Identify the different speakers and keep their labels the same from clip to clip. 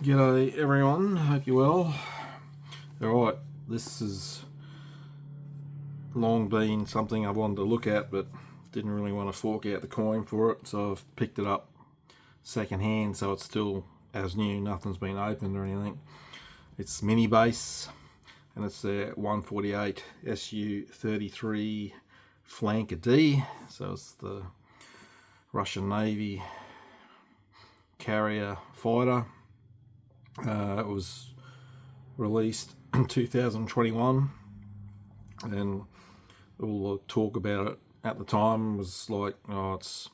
Speaker 1: G'day everyone, hope you're well. Alright, this has long been something I wanted to look at but didn't really want to fork out the coin for it, so I've picked it up second hand, so it's still as new, nothing's been opened or anything. It's Minibase and it's their 148 Su-33D Flanker D, so it's the Russian Navy carrier fighter. It was released in 2021, and all the talk about it at the time was like, oh, it's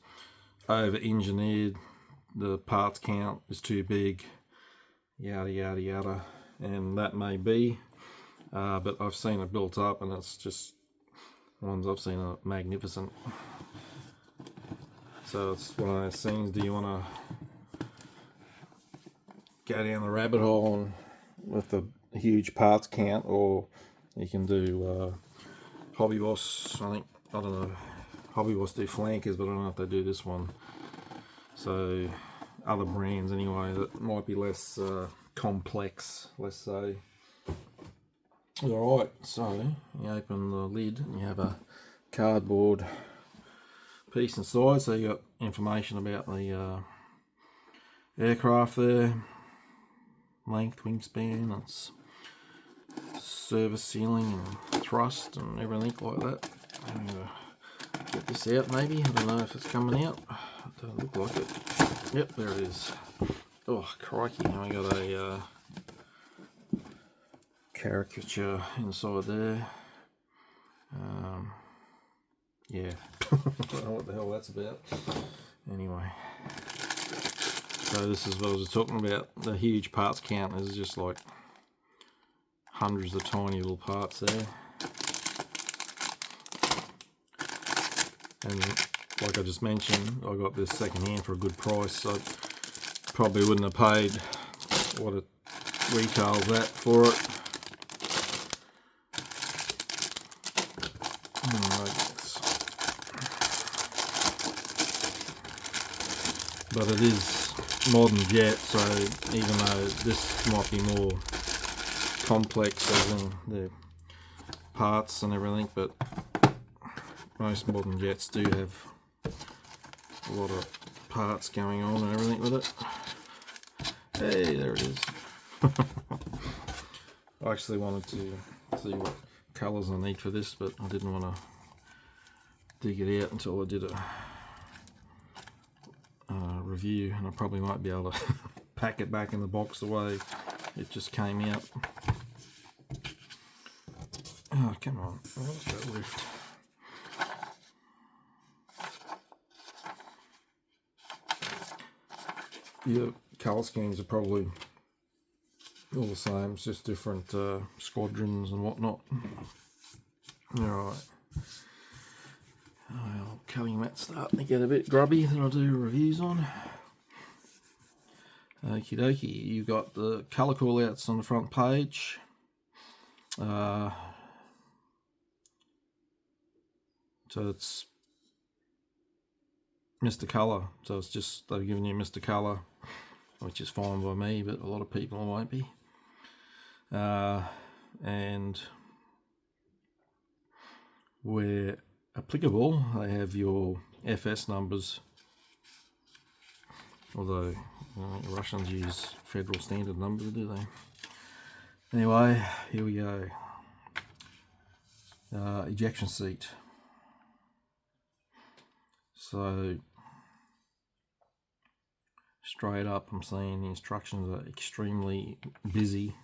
Speaker 1: over engineered, the parts count is too big, yada yada yada, and that may be, but I've seen it built up and it's just, ones I've seen are magnificent. So it's one of those things, do you want to go down the rabbit hole and with a huge parts count, or you can do Hobby Boss. I don't know, Hobby Boss do flankers, but I don't know if they do this one. So other brands anyway that might be less complex, let's say. Alright, so you open the lid and you have a cardboard piece inside, so you got information about the aircraft there, length, wingspan, its service ceiling and thrust and everything like that. I'm gonna get this out maybe, I don't know if it's coming out, it doesn't look like it. Yep, there it is. Oh crikey, and we got a caricature inside there. Yeah, I don't know what the hell that's about. Anyway, so this is what I was talking about. The huge parts count is just like hundreds of tiny little parts there. And like I just mentioned, I got this second hand for a good price, so probably wouldn't have paid what it retails at for it. But it is modern jet, so even though this might be more complex as in the parts and everything, but most modern jets do have a lot of parts going on and everything with it. Hey, there it is. I actually wanted to see what colours I need for this, but I didn't want to dig it out until I did a review, and I probably might be able to pack it back in the box the way it just came out. Oh, come on, where's that lift? The colour schemes are probably all the same, it's just different squadrons and whatnot. Alright. Well, cutting mat's starting to get a bit grubby that I'll do reviews on. Okie dokie, you've got the colour callouts on the front page. So it's Mr. Colour, so it's just they've given you Mr. Colour, which is fine by me, but a lot of people won't be. And where applicable, they have your FS numbers, although the Russians use federal standard numbers, do they? Anyway, here we go. Ejection seat. So straight up, I'm saying the instructions are extremely busy.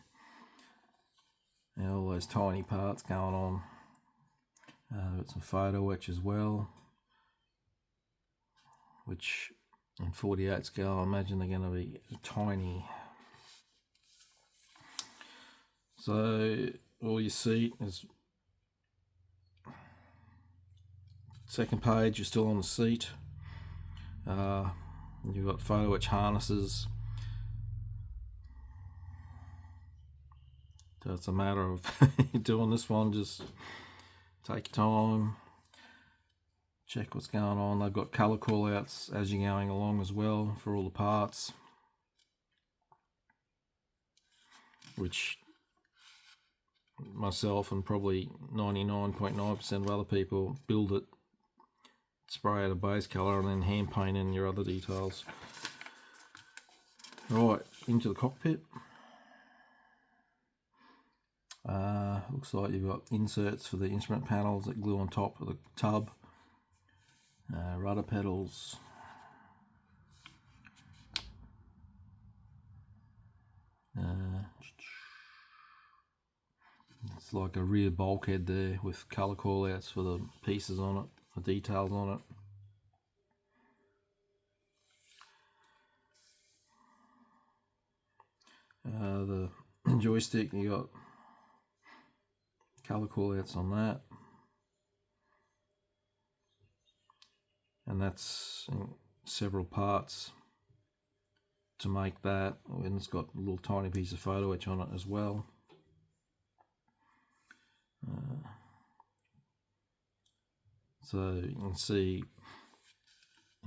Speaker 1: And all those tiny parts going on. Got some photo etch as well, which in 48 scale I imagine they're going to be tiny. So all you see is second page, you're still on the seat. You've got photo etch harnesses. So it's a matter of doing this one, just take your time, check what's going on. They've got colour callouts as you're going along as well for all the parts. which myself and probably 99.9% of other people build it, spray out a base colour, and then hand paint in your other details. Right, into the cockpit. Looks like you've got inserts for the instrument panels that glue on top of the tub. Rudder pedals. It's like a rear bulkhead there with colour callouts for the pieces on it, the details on it. The joystick, you got colour callouts on that, and that's in several parts to make that, and it's got a little tiny piece of photo etch on it as well. So you can see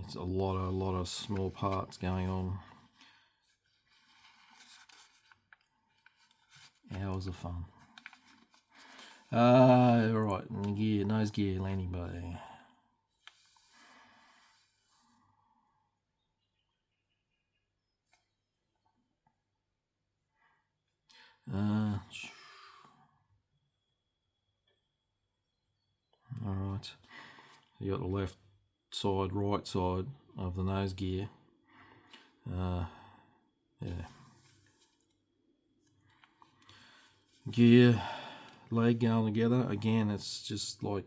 Speaker 1: it's a lot of small parts going on. Hours of fun. Alright, gear, nose gear, landing bay. Alright, you got the left side, right side of the nose gear. Yeah. Gear, leg going together. Again, it's just like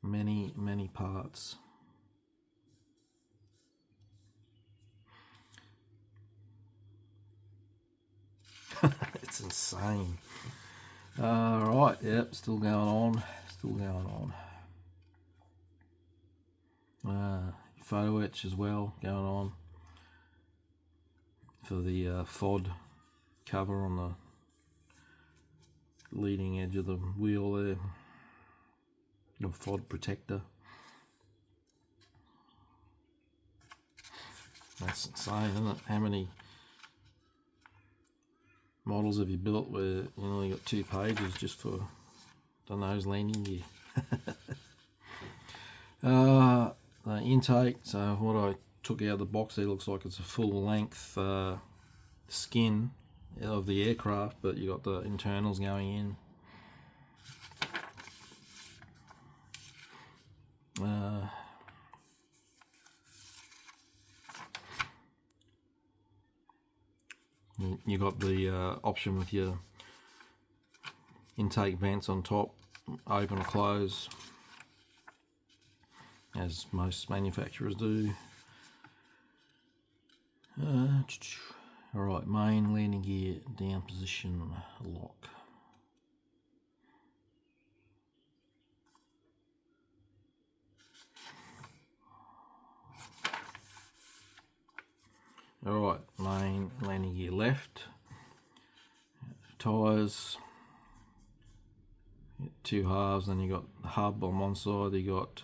Speaker 1: many parts. It's insane. Right, yep, still going on. Photo etch as well going on for the FOD cover on the leading edge of the wheel there, the FOD protector. That's insane, isn't it? How many models have you built where you only got 2 pages just for the nose landing gear? The intake, so what I took out of the box there looks like it's a full length skin of the aircraft, but you got the internals going in. You got the option with your intake vents on top, open or close, as most manufacturers do. Alright, main landing gear down position lock. Alright, main landing gear left. Tyres, 2 halves, then you got the hub on one side, you got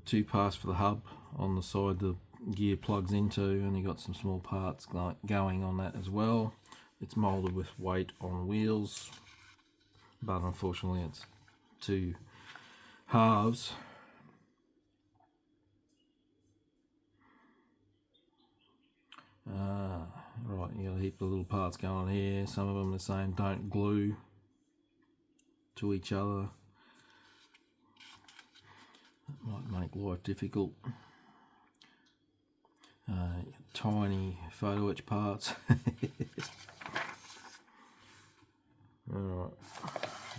Speaker 1: 2 parts for the hub on the side the gear plugs into, and you got some small parts going on that as well. It's moulded with weight on wheels, but unfortunately it's 2 halves. Right, you got a heap of little parts going on here. Some of them are saying don't glue to each other. That might make life difficult. Tiny photo etch parts. Alright,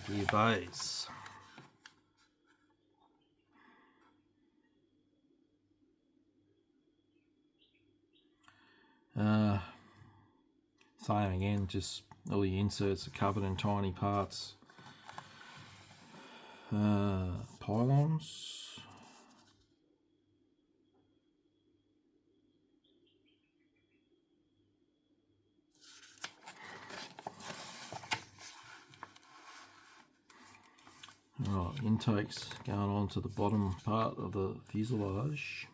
Speaker 1: gear base. Same again, just all the inserts are covered in tiny parts. Pylons. Right, intakes going on to the bottom part of the fuselage.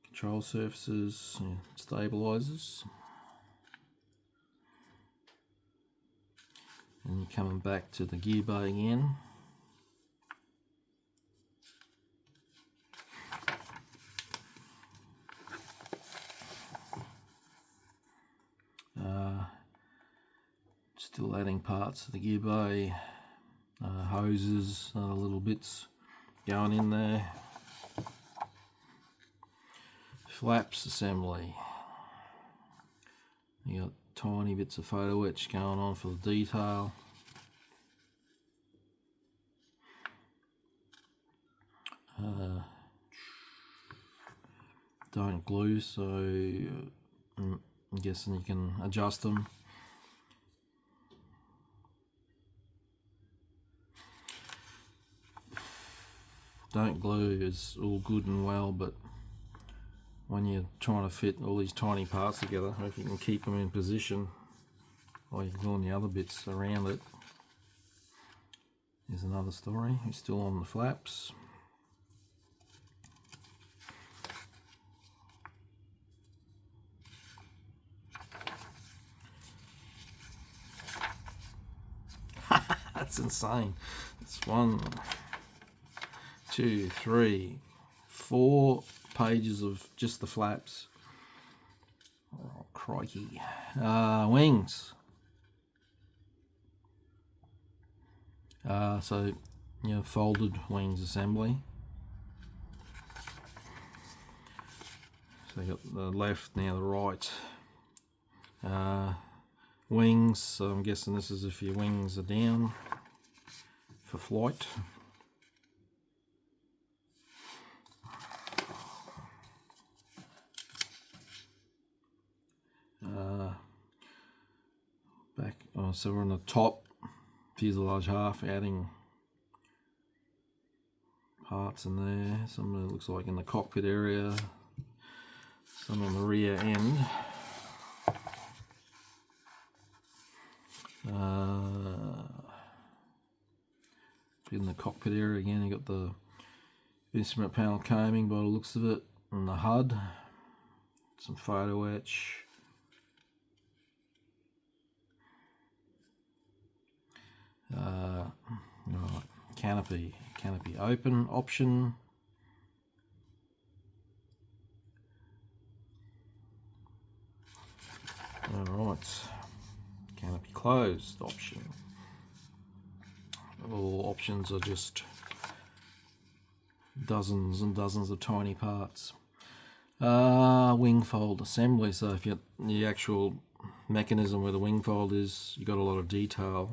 Speaker 1: Control surfaces, stabilizers. and you're coming back to the gear bay again. Still adding parts to the gear bay, hoses, other little bits going in there. Flaps assembly. You got tiny bits of photo etch going on for the detail. Don't glue, so I'm guessing you can adjust them. Don't glue is all good and well, but when you're trying to fit all these tiny parts together, if you can keep them in position while you're doing the other bits around it, is another story. We're still on the flaps. That's insane. It's 1, 2, 3, 4 pages of just the flaps. Oh, crikey. Wings. So, you know, folded wings assembly. So you got the left, now the right. Wings, so I'm guessing this is if your wings are down for flight. So we're on the top fuselage half, adding parts in there. Some of it looks like in the cockpit area, some on the rear end. In the cockpit area again, you got the instrument panel coaming by the looks of it, and the HUD, some photo etch. Right, canopy open option. Alright, canopy closed option. All options are just dozens and dozens of tiny parts. Wing fold assembly, so if you the actual mechanism where the wing fold is, you got a lot of detail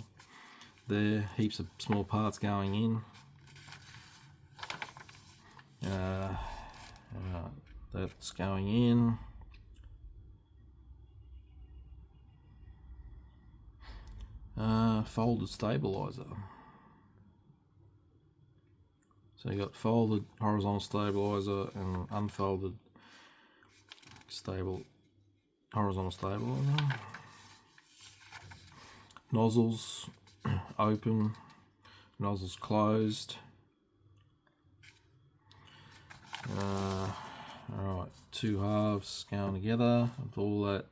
Speaker 1: there, heaps of small parts going in. That's going in. Folded stabilizer. So you got folded horizontal stabilizer and unfolded horizontal stabilizer. Nozzles open, nozzles closed. Alright, 2 halves going together with all that.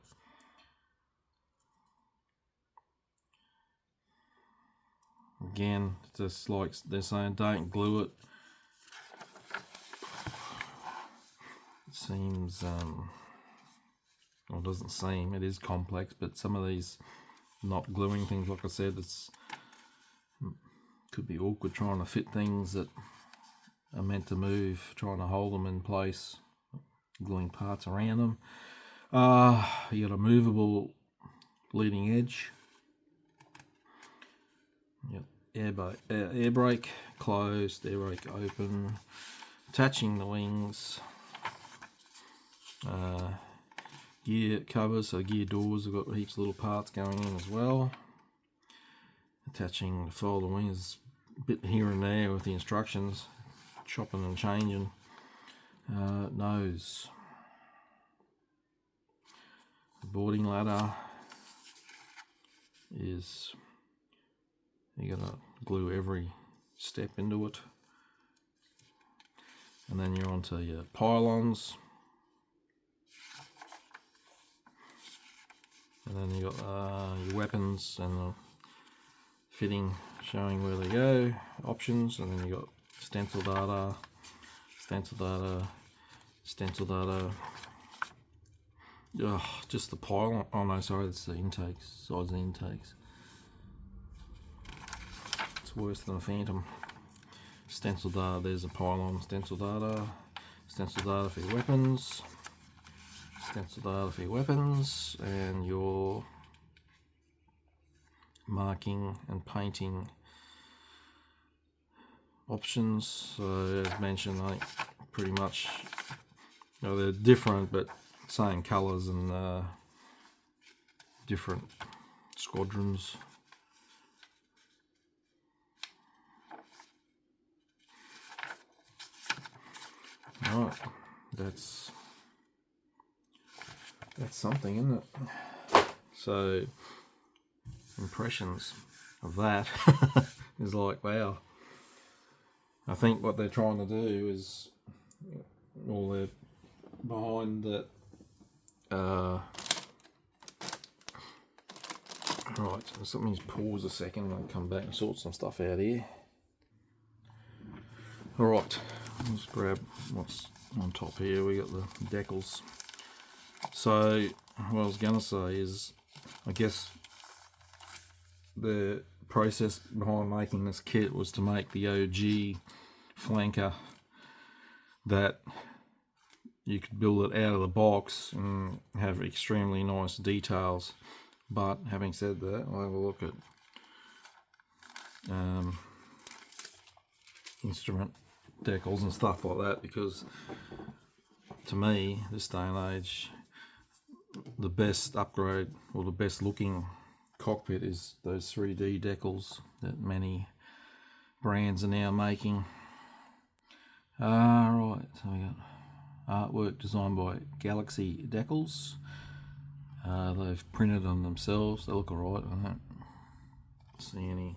Speaker 1: Again, just like they're saying, don't glue it. It seems, well, it doesn't seem, it is complex, but some of these not gluing things, like I said, could be awkward trying to fit things that are meant to move, trying to hold them in place, gluing parts around them. You got a movable leading edge. Yep. Air brake closed, air brake open, attaching the wings, gear covers, so gear doors have got heaps of little parts going in as well. Attaching the fold of wings, a bit here and there with the instructions, chopping and changing. Nose, the boarding ladder is, you gotta glue every step into it, and then you're onto your pylons, and then you got your weapons and fitting showing where they go, options, and then you got stencil data, stencil data, stencil data. Oh, just the pylon. Oh no, sorry, that's the intakes, size of the intakes. It's worse than a Phantom. Stencil data, there's a pylon, stencil data for your weapons, stencil data for your weapons, and your marking and painting options. So as mentioned, I think pretty much, you know, they're different but same colours and different squadrons. Right, that's something, isn't it? So impressions of that is like, wow. I think what they're trying to do is, well, they're behind that. Right, so let me just pause a second and come back and sort some stuff out here. Alright, let's grab what's on top here. We got the decals. So what I was going to say is, I guess the process behind making this kit was to make the OG flanker that you could build it out of the box and have extremely nice details. But having said that, I'll have a look at instrument decals and stuff like that, because to me, this day and age, the best upgrade or the best looking cockpit is those 3D decals that many brands are now making. Right, so we got artwork designed by Galaxy Decals. They've printed them themselves. They look alright. I don't see any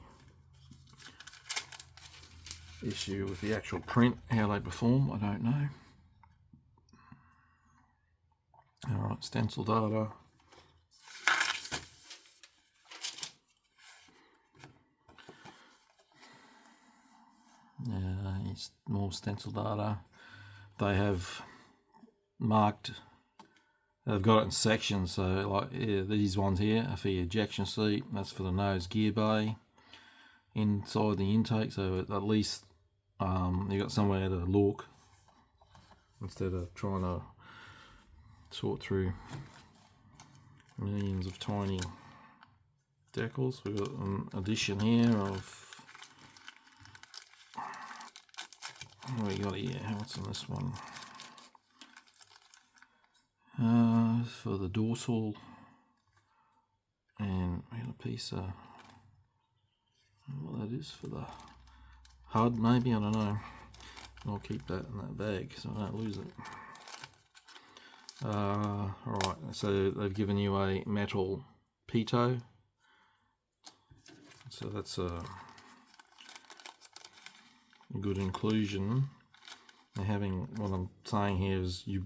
Speaker 1: issue with the actual print. How they perform, I don't know. Alright, stencil data. It's more stencil data. They have marked, they've got it in sections, so like these ones here are for your ejection seat, that's for the nose gear bay, inside the intake, so at least you got somewhere to look instead of trying to sort through millions of tiny decals. We've got an edition here of, what we got here, what's in this one? For the dorsal, and we got a piece of, what that is for the HUD maybe, I don't know. I'll keep that in that bag so I don't lose it. Alright, so they've given you a metal pitot, so that's a good inclusion. And having, what I'm saying here is, you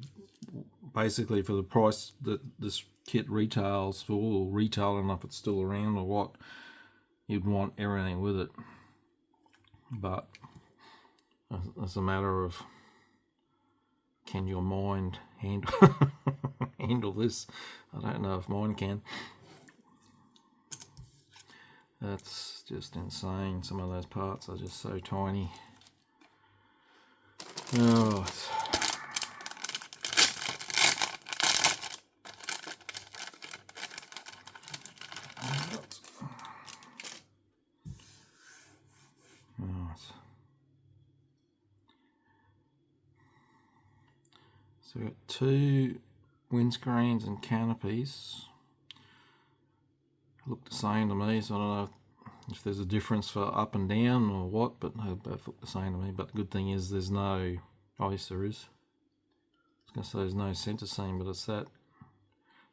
Speaker 1: basically, for the price that this kit retails for, or retail enough it's still around or what, you'd want everything with it. But it's a matter of, can your mind handle handle this? I don't know if mine can. That's just insane. Some of those parts are just so tiny. Oh, so we've got two windscreens and canopies. Look the same to me, so I don't know if there's a difference for up and down or what, but they both look the same to me. But the good thing is there's no, oh yes there is. I was going to say there's no center seam, but it's that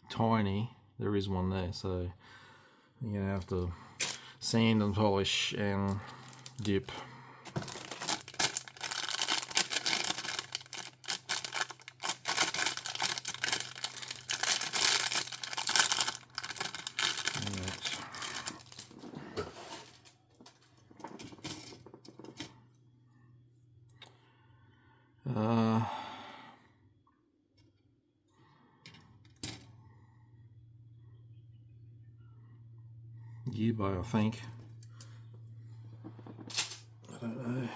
Speaker 1: tiny. There is one there, so you're going to have to sand and polish and dip. Gearboy, I think. I don't know.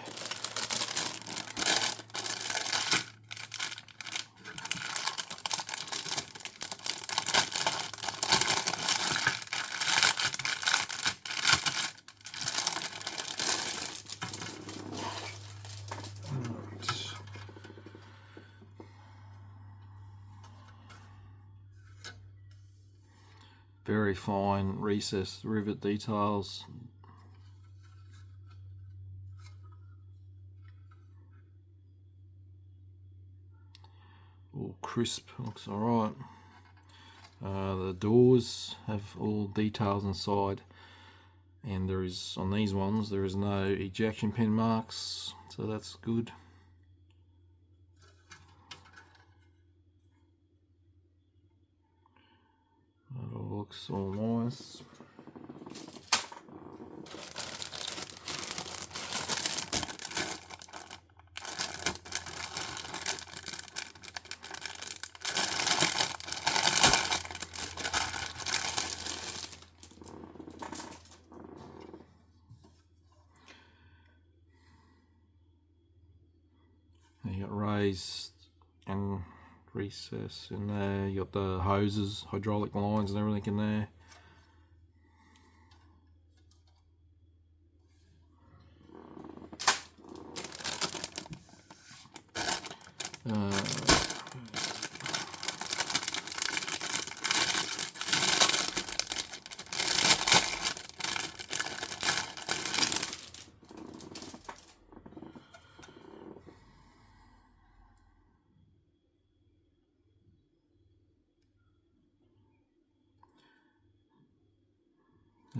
Speaker 1: Very fine recessed rivet details. All crisp, looks alright. The doors have all details inside, and there is, on these ones, there is no ejection pin marks, so that's good. That all looks all nice. You got raised and recess in there, you got the hoses, hydraulic lines and everything in there.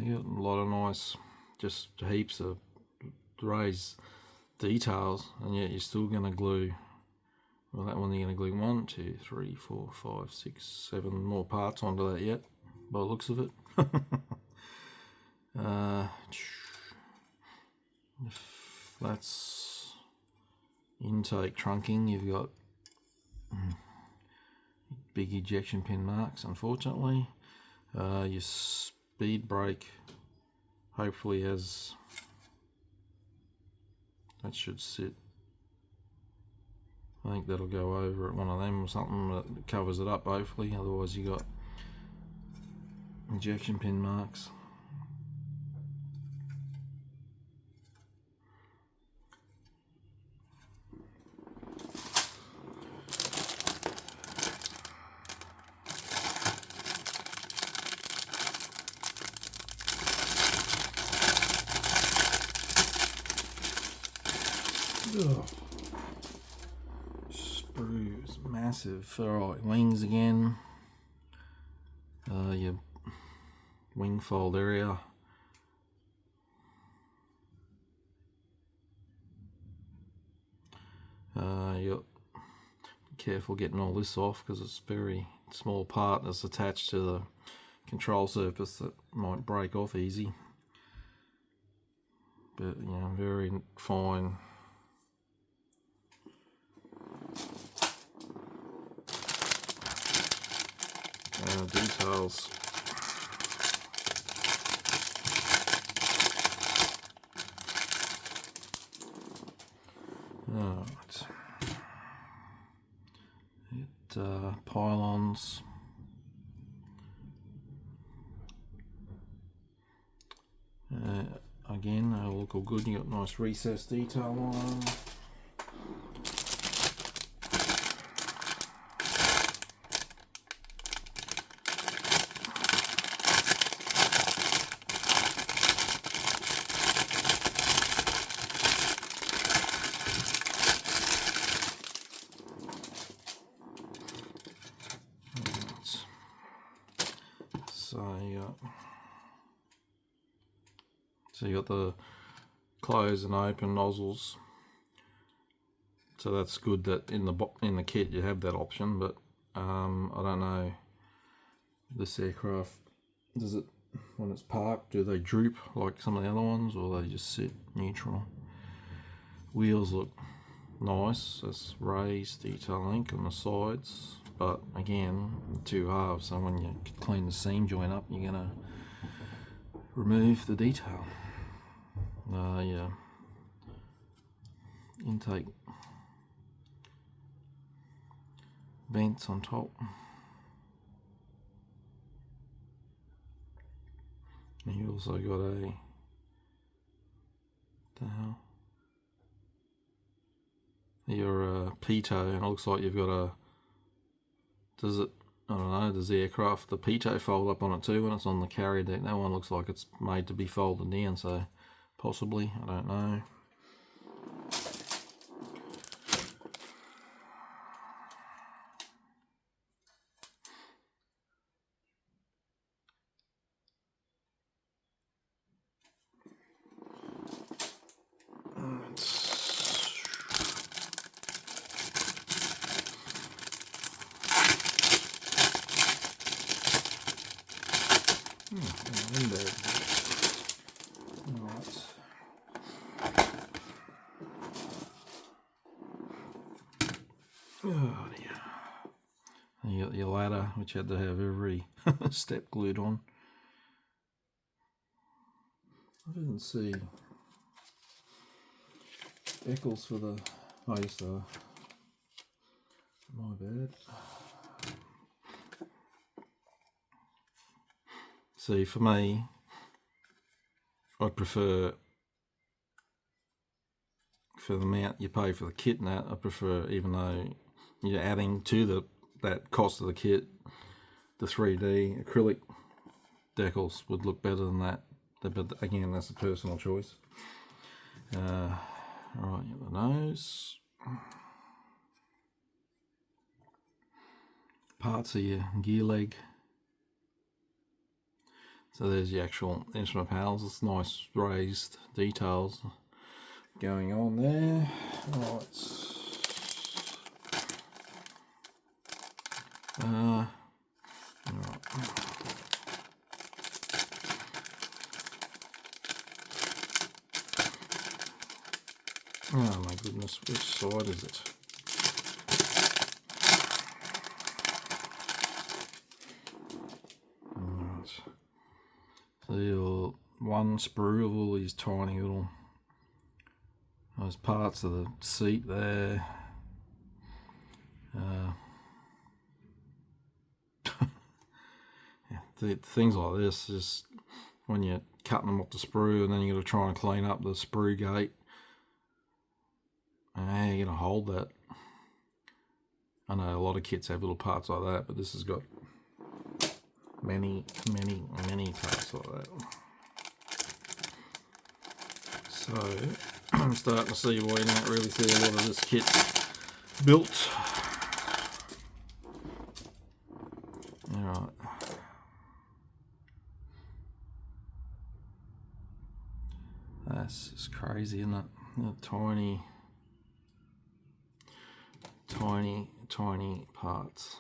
Speaker 1: You got a lot of nice, just heaps of raised details, and yet you're still going to glue, well, that one you're going to glue 1, 2, 3, 4, 5, 6, 7 more parts onto that yet, by the looks of it. That's intake trunking. You've got big ejection pin marks, unfortunately. Your speed brake hopefully has, that should sit, I think that'll go over at one of them or something that covers it up hopefully, otherwise you got injection pin marks. Ugh. Sprues, massive. Alright, wings again. Your wing fold area. You got, be careful getting all this off because it's a very small part that's attached to the control surface that might break off easy. But you know, very fine. Details. Right. Pylons. Again, they look all good. You got nice recessed detail on them. So you got the close and open nozzles. So that's good that in the kit you have that option, but I don't know, this aircraft, does it, when it's parked, do they droop like some of the other ones, or they just sit neutral? Wheels look nice. That's raised detail link on the sides, but again, two halves, so when you clean the seam joint up, you're gonna remove the detail. Yeah, intake vents on top. And you also got a, the hell? Your pitot, and it looks like you've got a, does it, I don't know, does the aircraft, the pitot fold up on it too when it's on the carrier deck? That one looks like it's made to be folded down, so possibly, I don't know. Oh dear. And you got your ladder, which had to have every step glued on. I didn't see Decals for the, oh yes, my bad. See, for me, I'd prefer, for the amount you pay for the kit and that, I prefer, even though you're adding to that cost of the kit, the 3D acrylic decals would look better than that. But again, that's a personal choice. Alright, the nose. Parts of your gear leg. So there's the actual instrument panels. It's nice raised details going on there. Alright. Alright. Oh my goodness, which side is it? Alright. So your one sprue of all these tiny little, those parts of the seat there. Yeah, things like this, just when you're cutting them off the sprue and then you got to try and clean up the sprue gate. How are you going to hold that? I know a lot of kits have little parts like that, but this has got many parts like that. So I'm starting to see why you don't really see a lot of this kit built. Alright. That's just crazy, isn't it? Tiny parts.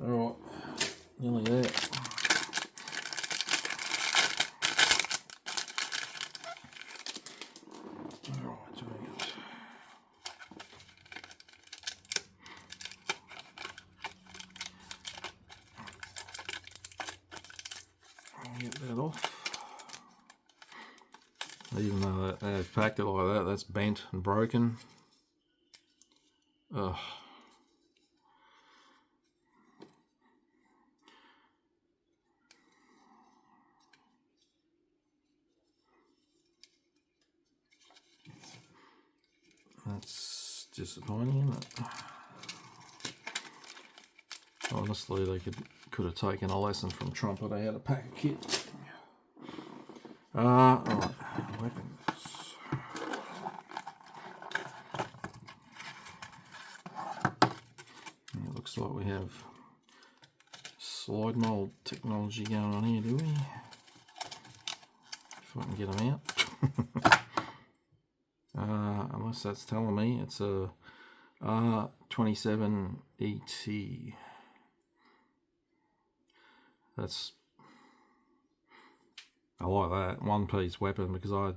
Speaker 1: Alright, nearly there. Alright, doing it. I'll get that off. Even though they've packed it like that, that's bent and broken. Ugh. That's disappointing, isn't it? Honestly, they could have taken a lesson from Trumpet how to pack a kit. Alright, weapons. It looks like we have slide mold technology going on here, do we? If I can get them out. Unless that's telling me it's a R27ET. That's I like that one-piece weapon because I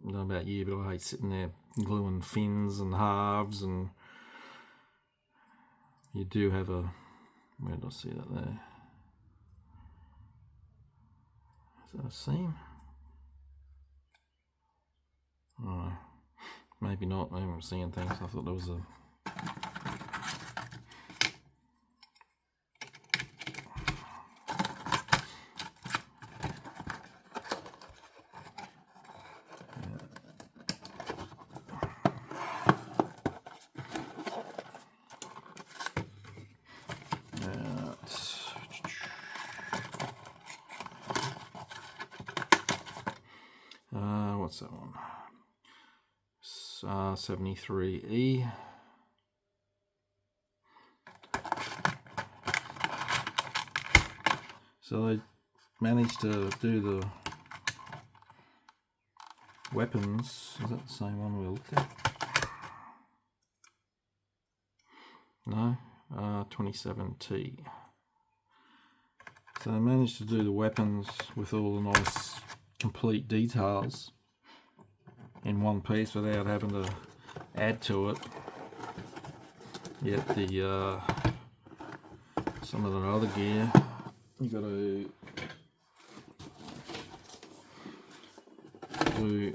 Speaker 1: don't know about you, but I hate sitting there gluing fins and halves, and you do have a, where did I see that there? Is that a seam? Oh, maybe not. Maybe I'm seeing things. I thought there was a. What's that one? 73E. So they managed to do the weapons. Is that the same one we looked at? No, 27T. So they managed to do the weapons with all the nice complete details in one piece without having to add to it. Yet the some of the other gear, you got to do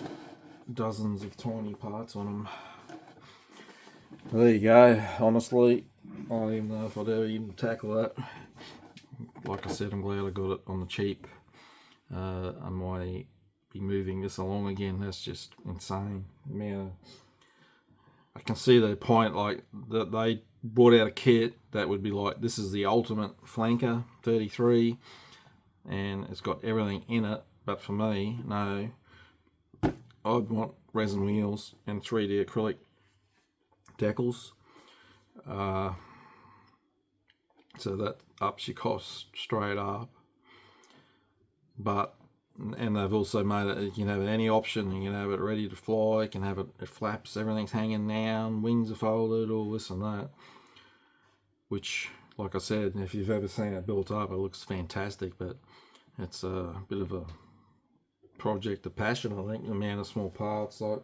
Speaker 1: dozens of tiny parts on them. Well, there you go. Honestly, I don't even know if I'd ever even tackle that. Like I said, I'm glad I got it on the cheap. I might be moving this along again. That's just insane. Man, I can see the point, like that they brought out a kit that would be like, this is the ultimate flanker 33, and it's got everything in it. But for me, no, I'd want resin wheels and 3D acrylic decals. So that ups your costs straight up. But, and they've also made it, you can have any option. You can have it ready to fly, you can have it flaps, everything's hanging down, wings are folded, all this and that. Which, like I said, if you've ever seen it built up, it looks fantastic, but it's a bit of a project of passion, I think, the amount of small parts. Like,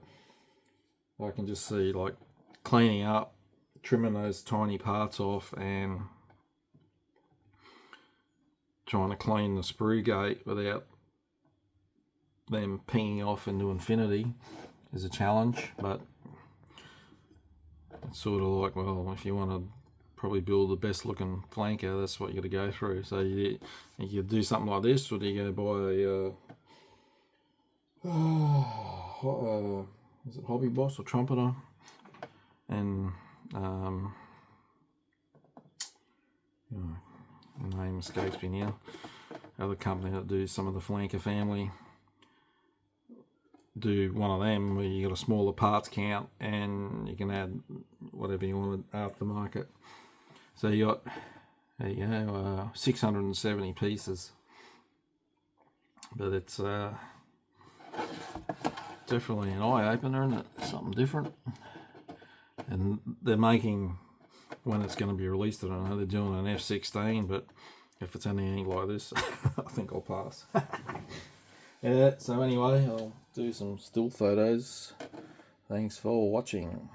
Speaker 1: I can just see, like, cleaning up, trimming those tiny parts off, and trying to clean the sprue gate without them pinging off into infinity is a challenge. But it's sort of like, well, if you want to probably build the best looking flanker, that's what you got to go through. So you do something like this, or do you go buy a is it Hobby Boss or Trumpeter? And the name escapes me now. Other company that do some of the flanker family, do one of them where you got a smaller parts count and you can add whatever you want aftermarket. So you got, there you go, 670 pieces. But it's definitely an eye opener, isn't it? Something different. And they're making, when it's going to be released, I don't know, they're doing an F-16, but if it's anything like this, I think I'll pass. Yeah, so anyway, I'll do some still photos. Thanks for watching.